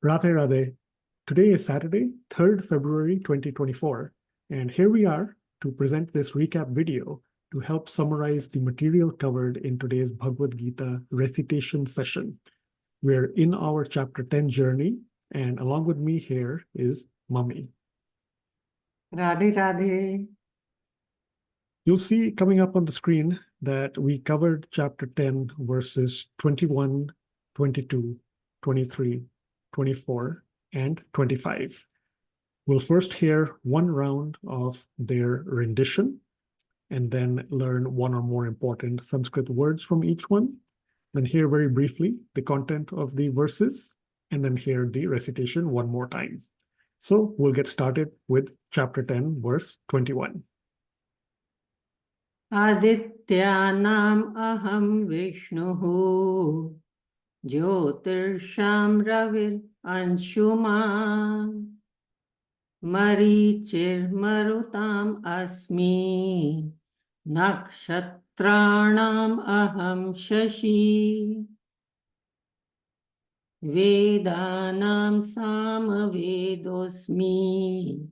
Radhe Radhe. Today is Saturday, 3rd February 2024, and here we are to present this recap video to help summarize the material covered in today's Bhagavad Gita recitation session. We're in our chapter 10 journey, and along with me here is Mummy. Radhe Radhe. You'll see coming up on the screen that we covered chapter 10, verses 21, 22, 23, 24, and 25. We'll first hear one round of their rendition and then learn one or more important Sanskrit words from each one. Then hear very briefly the content of the verses and then hear the recitation one more time. So we'll get started with chapter 10, verse 21. Adityanam aham Vishnuhu Jyotirsham Ravir Anshuman Marichir Marutam Asmi Nakshatra aham Shashi Vedanam Samavedosmi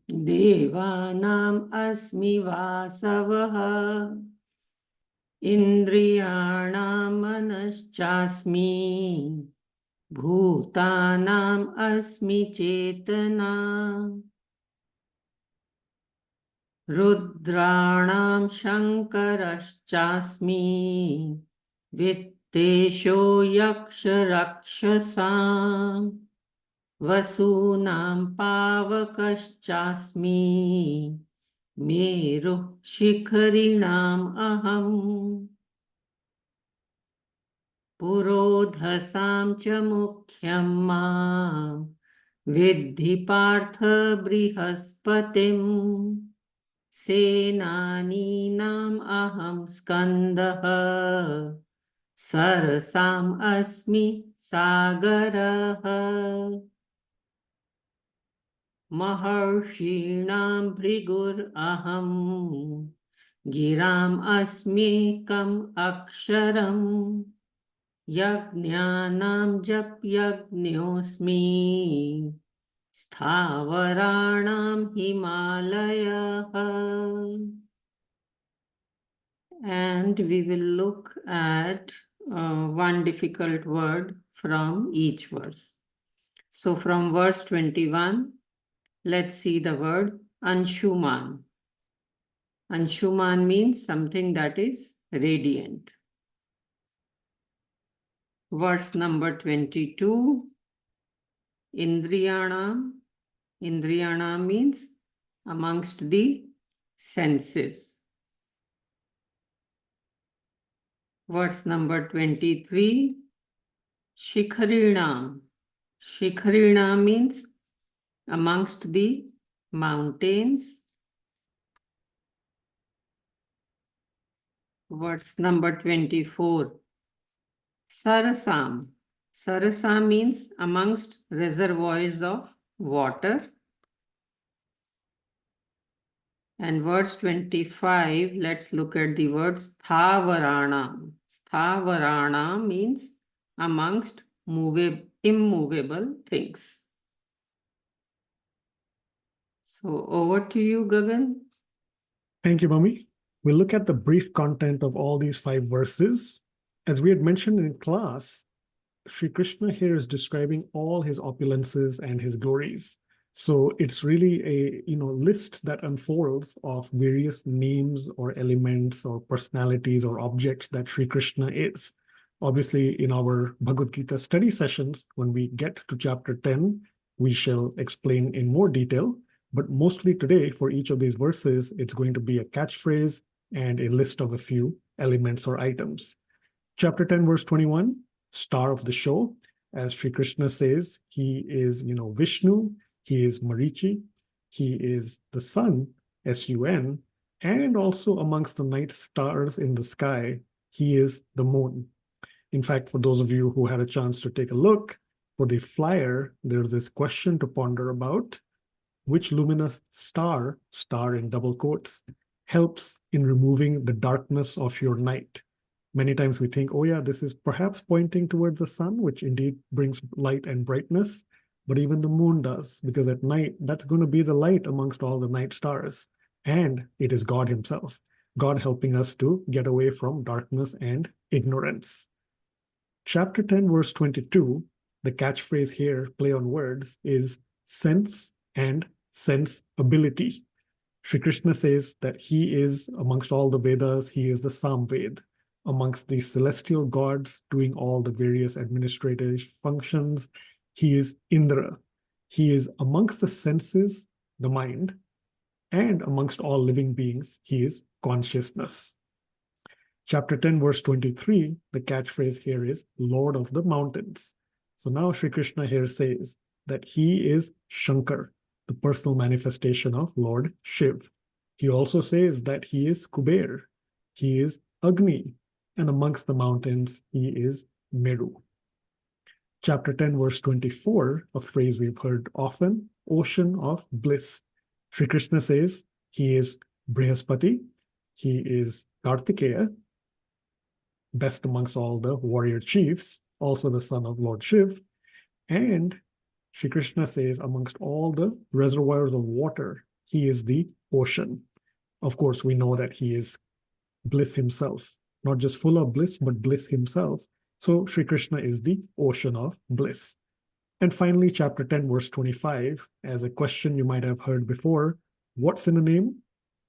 Devanam asmi vasavaha Indriyanam manaschasmi Bhutanam asmi chetana Rudranam shankaraschasmi Vittesho yaksha rakshasam Vasunam pavakaschasmi Meru shikharinam aham Purodhasam cha mukhyam mam Viddhi partha brihaspatim Senaninam aham skandaha Sarasam asmi sagaraha Maharshinam Bhrigur Aham Giram Asmikam Aksharam Yagnyanam Jap Yagnyosmi Sthavaranam Himalaya. And we will look at one difficult word from each verse. So from verse 21, let's see the word Anshuman. Anshuman means something that is radiant. Verse number 22, Indriyanam. Indriyanam means amongst the senses. Verse number 23, Shikharinam. Shikharinam means amongst the mountains. Verse number 24, Sarasam. Sarasam means amongst reservoirs of water. And verse 25, let's look at the word Sthavarana. Sthavarana means amongst immovable things. So over to you, Gagan. Thank you, Mummy. We'll look at the brief content of all these 5 verses. As we had mentioned in class, Sri Krishna here is describing all his opulences and his glories. So it's really a list that unfolds of various names or elements or personalities or objects that Sri Krishna is. Obviously, in our Bhagavad Gita study sessions, when we get to chapter 10, we shall explain in more detail. But mostly today, for each of these verses, it's going to be a catchphrase and a list of a few elements or items. Chapter 10, verse 21, star of the show. As Sri Krishna says, he is, Vishnu, he is Marichi, he is the sun, S-U-N, and also amongst the night stars in the sky, he is the moon. In fact, for those of you who had a chance to take a look, for the flyer, there's this question to ponder about: which luminous star in double quotes, helps in removing the darkness of your night? Many times we think, oh yeah, this is perhaps pointing towards the sun, which indeed brings light and brightness, but even the moon does, because at night, that's going to be the light amongst all the night stars. And it is God himself, God helping us to get away from darkness and ignorance. Chapter 10, verse 22, the catchphrase here, play on words, is sense and sense ability. Sri Krishna says that he is, amongst all the Vedas, he is the Samved, amongst the celestial gods doing all the various administrative functions. He is Indra. He is amongst the senses, the mind, and amongst all living beings, he is consciousness. Chapter 10, verse 23, the catchphrase here is Lord of the Mountains. So now Sri Krishna here says that he is Shankar, the personal manifestation of Lord Shiv. He also says that he is Kuber, he is Agni, and amongst the mountains, he is Meru. Chapter 10, verse 24, a phrase we've heard often, ocean of bliss. Sri Krishna says he is Brihaspati, he is Kartikeya, best amongst all the warrior chiefs, also the son of Lord Shiv. And Sri Krishna says amongst all the reservoirs of water, he is the ocean. Of course, we know that he is bliss himself, not just full of bliss, but bliss himself. So Sri Krishna is the ocean of bliss. And finally, chapter 10, verse 25, as a question you might have heard before, what's in a name?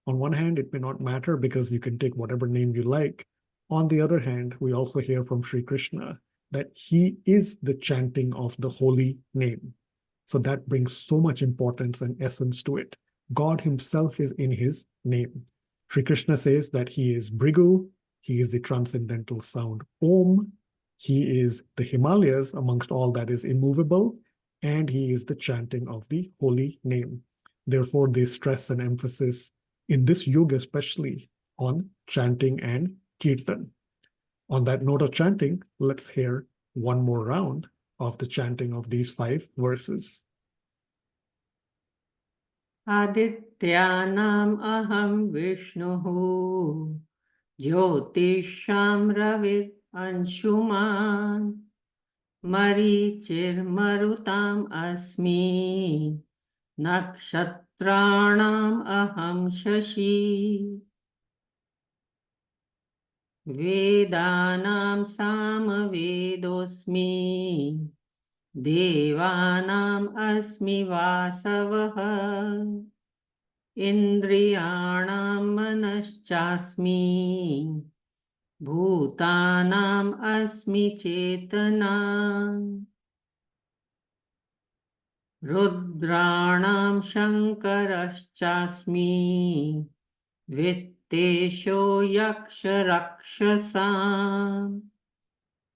On one hand, it may not matter because you can take whatever name you like. On the other hand, we also hear from Sri Krishna that he is the chanting of the holy name. So that brings so much importance and essence to it. God himself is in his name. Sri Krishna says that he is Bhrigu, he is the transcendental sound Om, he is the Himalayas amongst all that is immovable, and he is the chanting of the holy name. Therefore, they stress and emphasis in this yoga especially on chanting and kirtan. On that note of chanting, let's hear one more round of the chanting of these 5 verses. Adityanam aham Vishnuhu Jyotisham Ravit Anshuman Marichir Marutam Asmi Nakshatranam aham Shashi Vedanam Samavedosmi Devanam Asmi Vasavaha Indriyanam Manaschasmi Bhutanam Asmi Chetana Rudranam Shankaraschasmi Vittesho Yaksha Rakshasam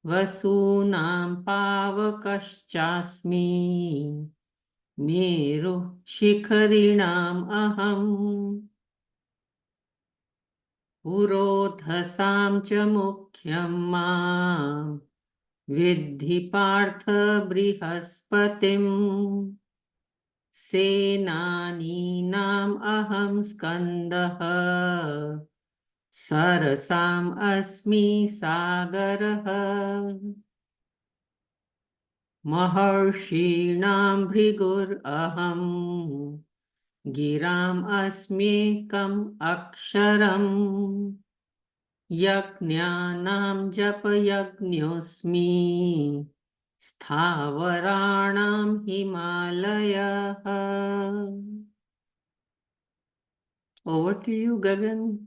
Vasunam Pavakaschasmi Meru Shikharinam Aham Purodhasam cha mukhyam mam Viddhi Partha Brihaspatim Senaninam aham Skandaha Sarasam asmi Sagaraha Maharshinam Bhrigur aham Giram asmekam aksharam Yajnanam japa yajñosmi Sthavaranam Himalaya. Over to you, Gagan.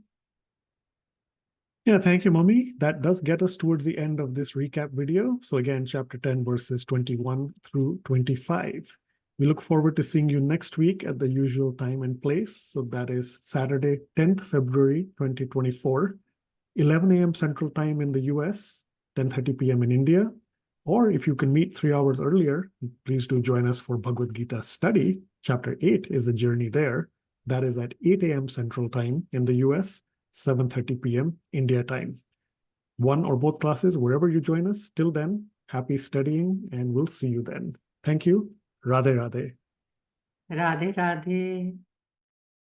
Yeah, thank you, Mummy. That does get us towards the end of this recap video. So again, chapter 10, verses 21 through 25. We look forward to seeing you next week at the usual time and place. So that is Saturday, 10th February, 2024, 11 a.m. Central Time in the US, 10:30 p.m. in India. Or if you can meet 3 hours earlier, please do join us for Bhagavad Gita study. Chapter 8 is the journey there. That is at 8 a.m. Central Time in the US, 7:30 p.m. India time. One or both classes, wherever you join us. Till then, happy studying, and we'll see you then. Thank you. Radhe Radhe. Radhe Radhe.